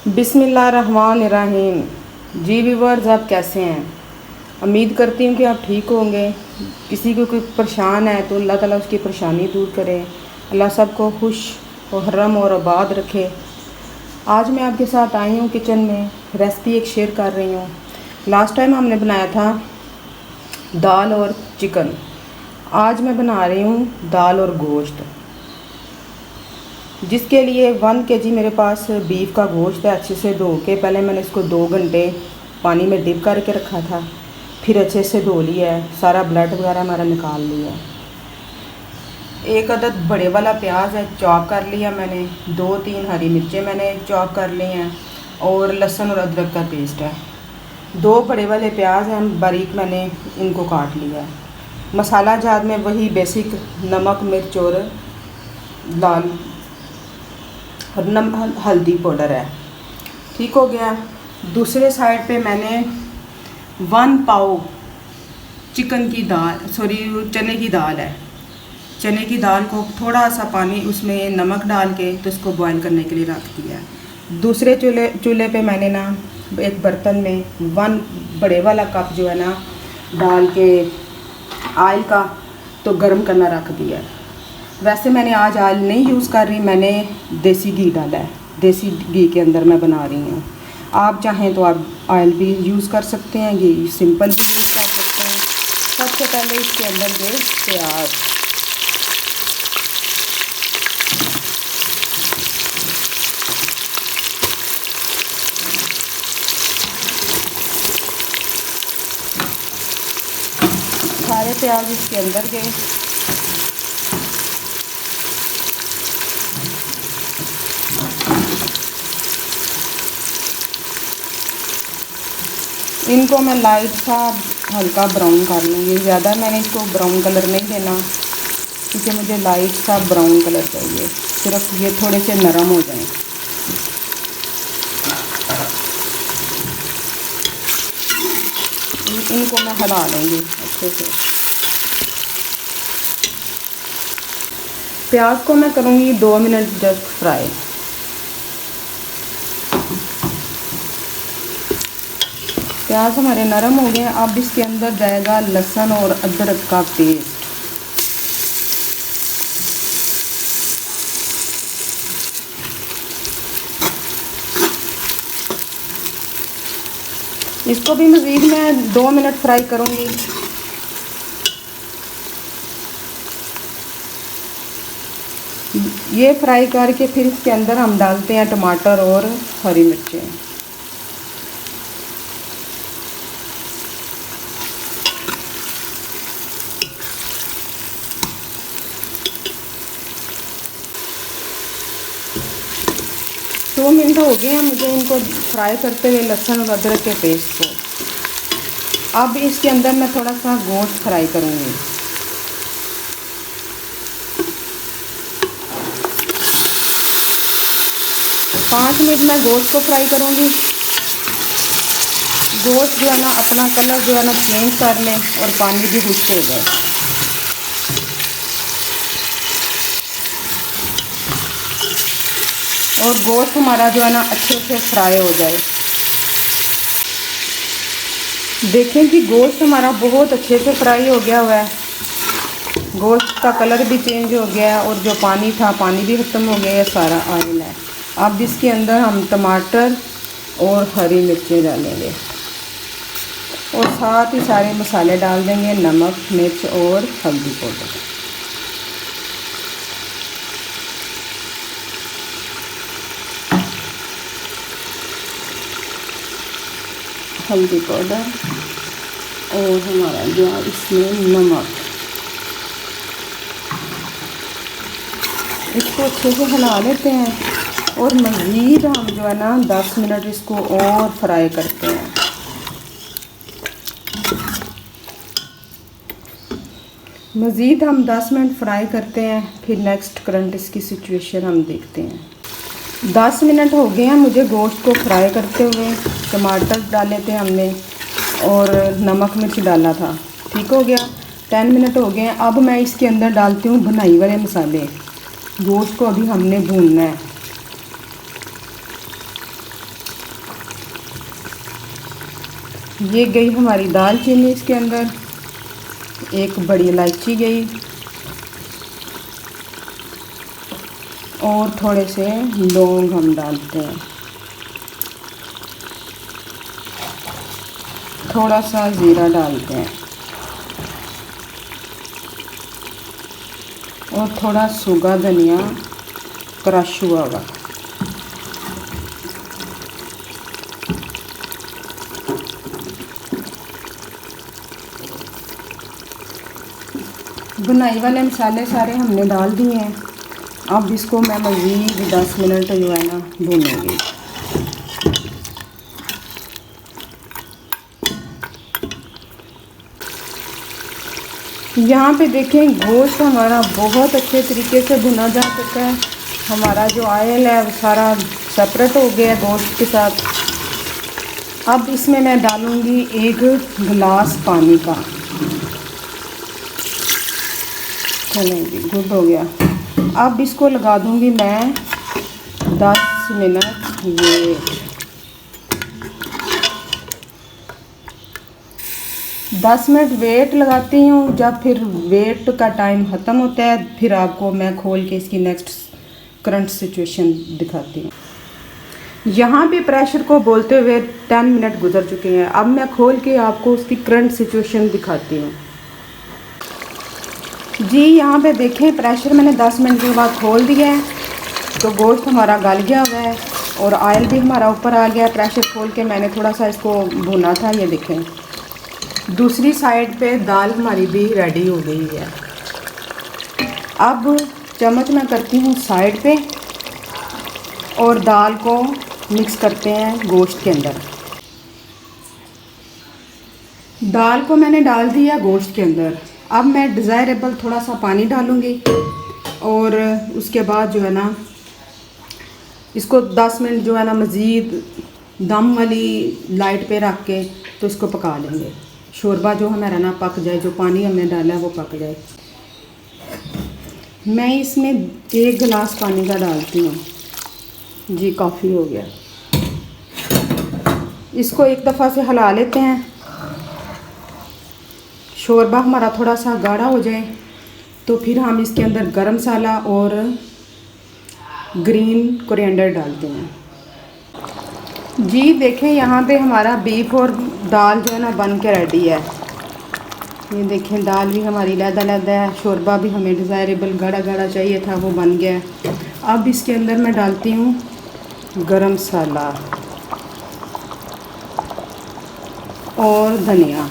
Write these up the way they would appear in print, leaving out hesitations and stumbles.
बिस्मिल्लाहिर्रहमानिर्रहीम। जी व्यूअर्स, आप कैसे हैं? उम्मीद करती हूँ कि आप ठीक होंगे। किसी को कोई परेशान है तो अल्लाह ताला उसकी परेशानी दूर करे। अल्लाह सबको खुश मुहर्रम और आबाद रखे। आज मैं आपके साथ आई हूँ किचन में, रेसिपी एक शेयर कर रही हूँ। लास्ट टाइम हमने बनाया था दाल और चिकन। आज मैं बना रही हूँ दाल और गोश्त, जिसके लिए 1 kg मेरे पास बीफ का गोश्त है। अच्छे से धो के पहले मैंने इसको 2 घंटे पानी में डिप करके रखा था, फिर अच्छे से धो लिया है, सारा ब्लड वगैरह हमारा निकाल लिया है। 1 अदद बड़े वाला प्याज है, चॉप कर लिया मैंने। 2-3 हरी मिर्चें मैंने चॉप कर ली हैं, और लहसुन और अदरक का पेस्ट है। 2 बड़े वाले प्याज हैं, बारीक मैंने इनको काट लिया है। मसाला जात में वही बेसिक नमक, मिर्च और लाल और हल्दी पाउडर है। ठीक हो गया। दूसरे साइड पे मैंने 1 पाव चिकन की दाल, चने की दाल है। चने की दाल को थोड़ा सा पानी, उसमें नमक डाल के तो इसको बॉईल करने के लिए रख दिया। दूसरे चूल्हे पे मैंने ना एक बर्तन में 1 बड़े वाला कप जो है ना डाल के ऑयल का तो गर्म करना रख दिया। वैसे मैंने आज ऑयल नहीं यूज़ कर रही, मैंने देसी घी डाला है। देसी घी के अंदर मैं बना रही हूँ। आप चाहें तो आप ऑयल भी यूज़ कर सकते हैं, घी सिंपल भी यूज़ कर सकते हैं। सबसे पहले इसके अंदर दे प्याज, सारे प्याज इसके अंदर गए। इनको मैं लाइट सा हल्का ब्राउन कर लूँगी। ज़्यादा मैंने इसको ब्राउन कलर नहीं देना, क्योंकि मुझे लाइट सा ब्राउन कलर चाहिए, सिर्फ ये थोड़े से नरम हो जाएं। इनको मैं हिला लूँगी अच्छे से। प्याज को मैं करूँगी 2 मिनट जस्ट फ्राई। प्याज हमारे नरम हो गए। अब इसके अंदर जाएगा लहसुन और अदरक का पेस्ट। इसको भी मज़ीद मैं 2 मिनट फ्राई करूँगी। ये फ्राई करके फिर इसके अंदर हम डालते हैं टमाटर और हरी मिर्चें। दो मिनट हो गए हैं मुझे इनको फ्राई करते हुए, लहसुन और अदरक के पेस्ट को। अब इसके अंदर मैं थोड़ा सा गोश्त फ्राई करूँगी। तो 5 मिनट मैं गोश्त को फ्राई करूँगी। गोश्त जो है ना अपना कलर जो है ना चेंज कर लें और पानी भी खुश्क हो जाए। और गोश्त हमारा जो है ना अच्छे से फ्राई हो जाए। देखें कि गोश्त हमारा बहुत अच्छे से फ्राई हो गया हुआ है। गोश्त का कलर भी चेंज हो गया है, और जो पानी था पानी भी ख़त्म हो गया है, सारा ऑयल है। अब इसके अंदर हम टमाटर और हरी मिर्चें डालेंगे, और साथ ही सारे मसाले डाल देंगे, नमक, मिर्च और हल्दी पाउडर। हल्दी पाउडर और हमारा जो इसमें नमक। इसको अच्छे से हिला लेते हैं, और मज़ीद हम जो है ना 10 मिनट इसको और फ्राई करते हैं। मज़ीद हम 10 मिनट फ्राई करते हैं, फिर नेक्स्ट करंट इसकी सिचुएशन हम देखते हैं। 10 मिनट हो गए हैं मुझे गोश्त को फ्राई करते हुए। टमाटर डाले थे हमने और नमक मिर्च डाला था। ठीक हो गया। 10 मिनट हो गए हैं। अब मैं इसके अंदर डालती हूँ भुनाई वाले मसाले। गोश्त को अभी हमने भूनना है। ये गई हमारी दालचीनी इसके अंदर, एक बड़ी इलायची गई और थोड़े से लौंग हम डालते हैं, थोड़ा सा ज़ीरा डालते हैं और थोड़ा सूखा धनिया क्रश हुआ हुआ। बुनाई वाले मसाले सारे हमने डाल दिए हैं। अब इसको मैं मज़ीद 10 मिनट जो है ना भूनूंगी। यहाँ पे देखें गोश्त हमारा बहुत अच्छे तरीके से भुना जा चुका है। हमारा जो ऑयल है वो सारा सेपरेट हो गया है गोश्त के साथ। अब इसमें मैं डालूँगी 1 गिलास पानी का। चलेंगे, गुड हो गया। अब इसको लगा दूँगी मैं 10 मिनट वेट। 10 मिनट वेट लगाती हूँ। जब फिर वेट का टाइम ख़त्म होता है फिर आपको मैं खोल के इसकी नेक्स्ट करंट सिचुएशन दिखाती हूँ। यहाँ पे प्रेशर को बोलते हुए 10 मिनट गुजर चुके हैं। अब मैं खोल के आपको उसकी करंट सिचुएशन दिखाती हूँ। जी यहाँ पे देखें प्रेशर मैंने 10 मिनट के बाद खोल दिया है तो गोश्त हमारा गल गया हुआ है और ऑयल भी हमारा ऊपर आ गया। प्रेशर खोल के मैंने थोड़ा सा इसको भुना था। ये देखें दूसरी साइड पे दाल हमारी भी रेडी हो गई है। अब चम्मच मैं करती हूँ साइड पे और दाल को मिक्स करते हैं गोश्त के अंदर। दाल को मैंने डाल दिया गोश्त के अंदर। अब मैं डिज़ायरेबल थोड़ा सा पानी डालूँगी और उसके बाद जो है ना इसको 10 मिनट जो है ना मज़ीद दम वाली लाइट पे रख के तो इसको पका लेंगे। शोरबा जो हमारा ना पक जाए, जो पानी हमने डाला है वो पक जाए। मैं इसमें 1 गिलास पानी का डालती हूँ। जी काफ़ी हो गया। इसको एक दफ़ा से हिला लेते हैं। शोरबा हमारा थोड़ा सा गाढ़ा हो जाए तो फिर हम इसके अंदर गरम मसाला और ग्रीन कोरिएंडर डालते हैं। जी देखें यहाँ पे हमारा बीफ और दाल जो है ना बन के रेडी है। ये देखें दाल भी हमारी लहदा है। शोरबा भी हमें डिज़ायरेबल गाढ़ा गाढ़ा चाहिए था, वो बन गया है। अब इसके अंदर मैं डालती हूँ गरम मसाला और धनिया।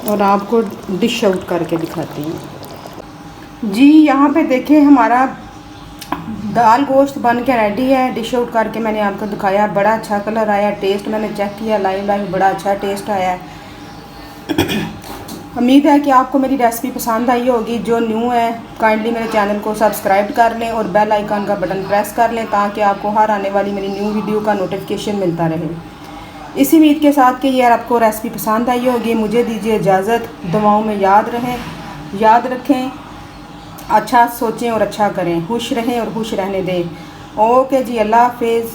और आपको डिश आउट करके दिखाती हूँ। जी यहाँ पे देखें हमारा दाल गोश्त बन के रेडी है। डिश आउट करके मैंने आपको दिखाया। बड़ा अच्छा कलर आया। टेस्ट मैंने चेक किया लाइव बड़ा अच्छा टेस्ट आया है। उम्मीद है कि आपको मेरी रेसिपी पसंद आई होगी। जो न्यू है काइंडली मेरे चैनल को सब्सक्राइब कर लें और बेल आइकन का बटन प्रेस कर लें ताकि आपको हर आने वाली मेरी न्यू वीडियो का नोटिफिकेशन मिलता रहे। इसी उम्मीद के साथ कि यार आपको रेसिपी पसंद आई होगी। मुझे दीजिए इजाज़त। दुआओं में याद रखें, अच्छा सोचें और अच्छा करें, खुश रहें और खुश रहने दें। ओके जी, अल्लाह हाफिज़,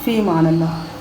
फ़ी अमान अल्लाह।